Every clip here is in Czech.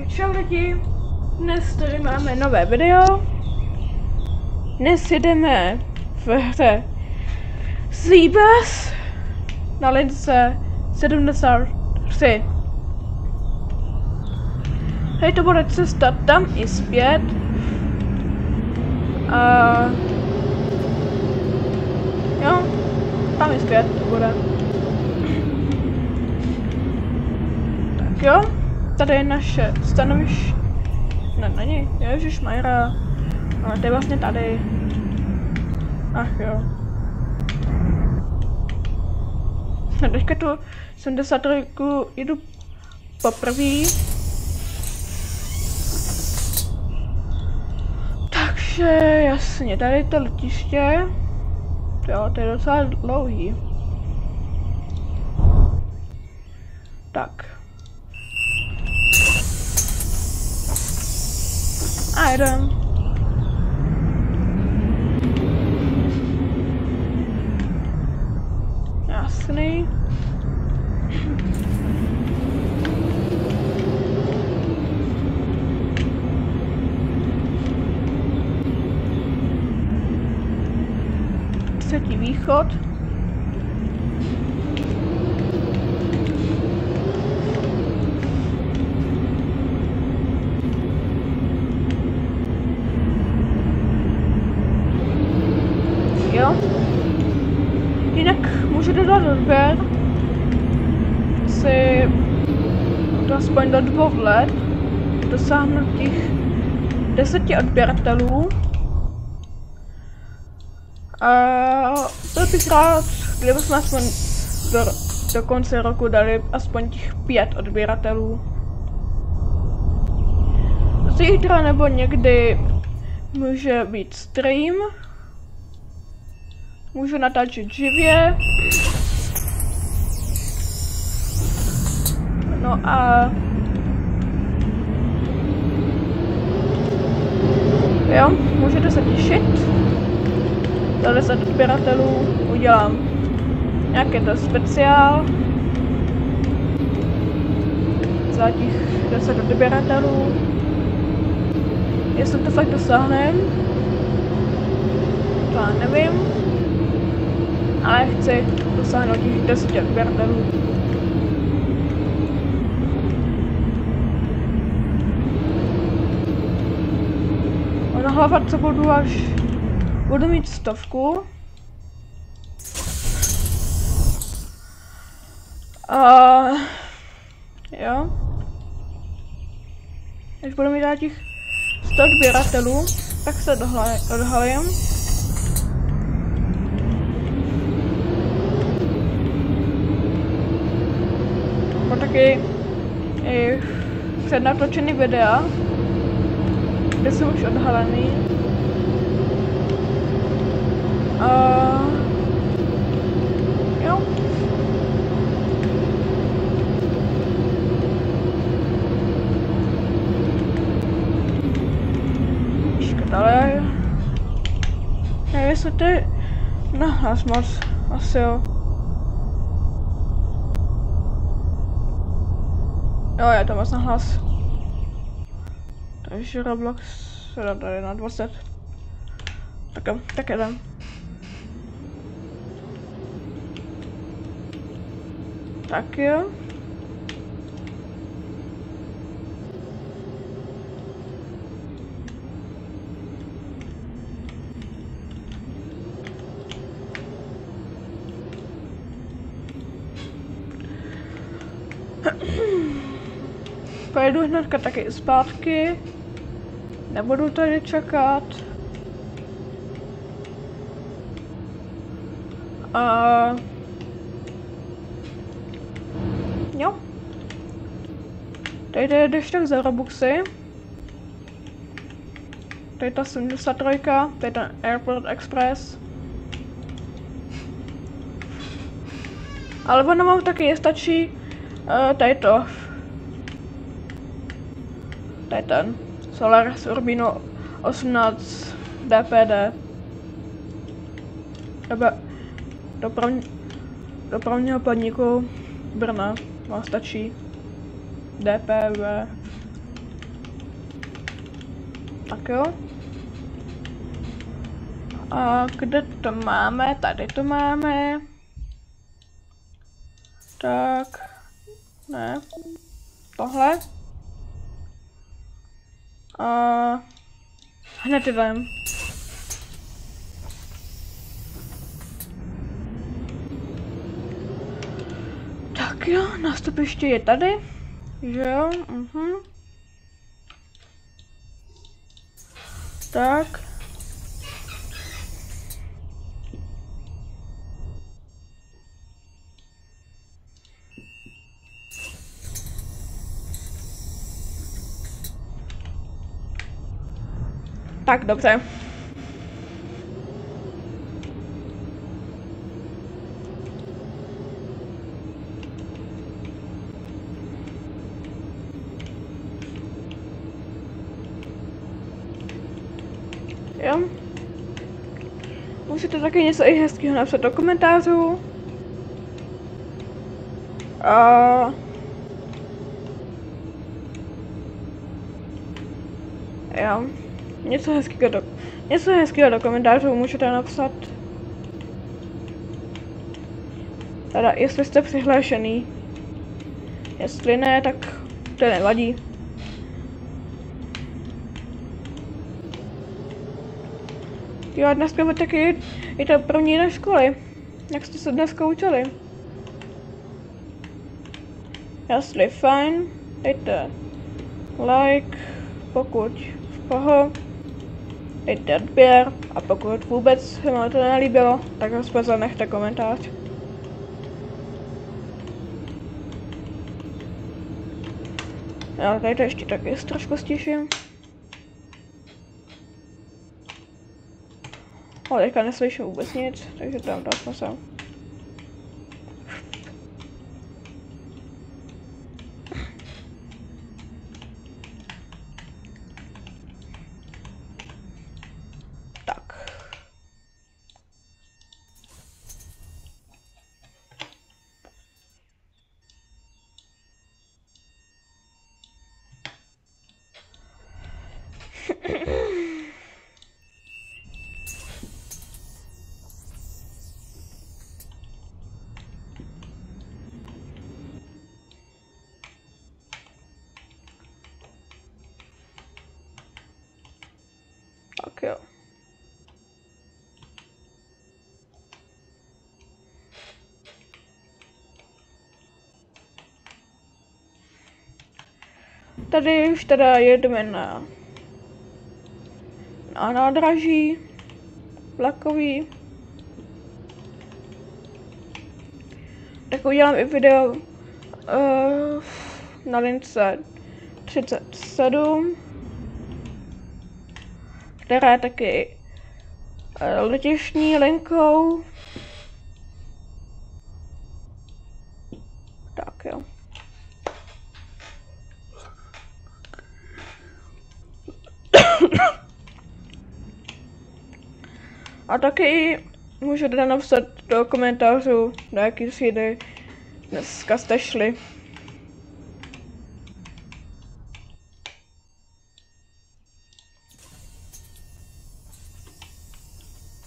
Čau lidi, dnes tady máme nové video. Dnes jedeme v hře Seabass na lince 73. Hej, to bude cesta tam i zpět. Jo, tam i zpět to bude. Tak jo. Tady je naše stanoviště. Ne, není, ježišmajra. Ale to je vlastně tady. Ach jo. No teďka tu 73 jedu poprvé. Takže jasně, tady je to letiště. Jo, to je docela dlouhý. Tak. A jedem. Jasný. Třetí východ. Jo. Jinak můžu dodat odběr. Si to aspoň do 2 let dosáhnu těch 10 odběratelů. A byl bych rád, kdyby jsme aspoň do konce roku dali aspoň těch 5 odběratelů. Zítra nebo někdy může být stream. Můžu natáčet živě. No a jo, můžete se těšit. Za 10 odběratelů udělám nějaký to speciál. Za těch 10 odběratelů. Jestli to fakt dosáhneme, to já nevím. Ale chci dosáhnout těch 10 odběratelů. Ono hlavně co budu, až budu mít 100. Jo. Až budu mít těch 100 odběratelů, tak se odhalím. Taky i přednatočený videa, kde jsou už odhalený. Jo. Škoda, nevím, jestli to je nahlas moc, asi jo. Jo, je to moc nahlas. Takže Roblox se dá tady na 20. Tak jedem. Tak jo. Pojedu hnedka taky zpátky. Nebudu tady čekat. Jo. Tady jdeš tak za Robuxy. Tady ta 73, tady ten Airport Express. Ale ono vám taky stačí tady to. Tady ten Solaris Urbino 18 DPD. Dopravního podniku Brna vám stačí DPV. Tak jo. A kde to máme? Tady to máme. Tak. Ne. Tohle. A hned jdem. Tak jo, nástupiště je tady. Že jo? Tak. Tak, dobře. Jo. Můžete taky něco i hezkého napsat do komentářů. Jo. Něco hezkého do komentářů můžete napsat. Teda, jestli jste přihlášený. Jestli ne, tak to nevadí. Jo, dneska bude taky je to první den školy. Jak jste se dneska učili? Jestli fajn, dejte like, pokud v poho, dejte odběr a pokud vůbec se vám to nelíbilo, tak aspoň zanechte komentář. Já tady to ještě taky trošku stiším. Ale teďka neslyším vůbec nic, takže tam dá smysl. Tak. Tak jo. Tady už teda jedeme na nádraží vlakový. Tak udělám i video na lince 37, která je taky letištní linkou. Tak jo. A taky můžete napsat do komentářů, do jaký třídy dneska jste šli.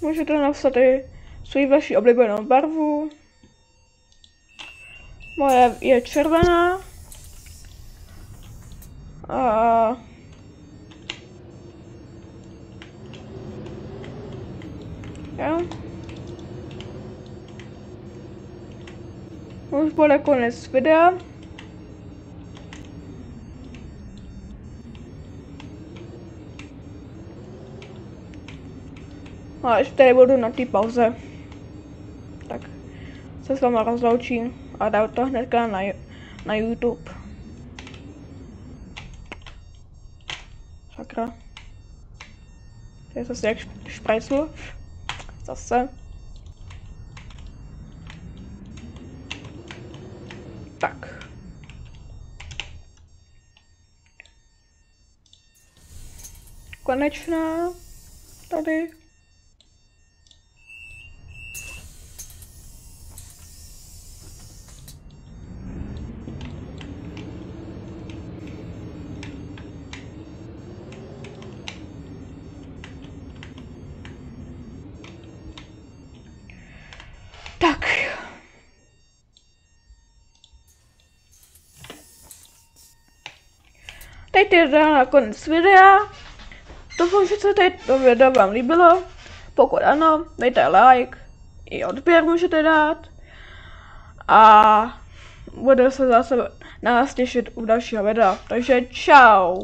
Můžete napsat i svou vaši oblíbenou barvu. Moje je červená. A jo. Už bude konec videa. A ještě tady budu na té pauze. Tak se s váma rozloučím a dám to hnedka na YouTube. Sakra. To je zase jak šprajcl. Zase. Tak. Konečná. Tady. Tak. Teď je na konec videa. Doufám, že se to video vám líbilo. Pokud ano, dejte like. I odběr můžete dát. A budu se zase na vás těšit u dalšího videa. Takže čau.